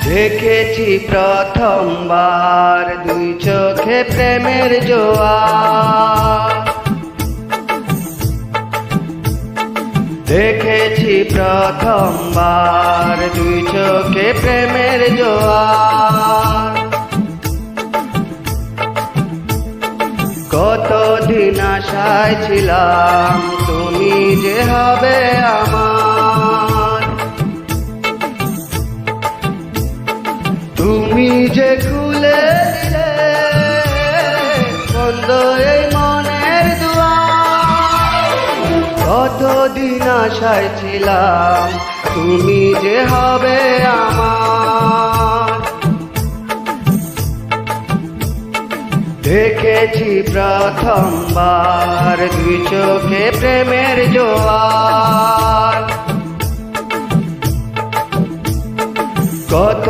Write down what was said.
দেখেছি প্রথমবার দুই চোখে প্রেমের জোয়ার। দেখেছি প্রথমবার দুই চোখে প্রেমের জোয়ার। কতদিন আশায় ছিলাম তুমি যে হবে আমার। তুমি যে খুলে দিলে বন্ধ এই মনের দুয়ার। কতদিন আশায় ছিলাম তুমি যে হবে আমার। দেখেছি প্রথমবার দুই চোখে প্রেমের জোয়ার। কত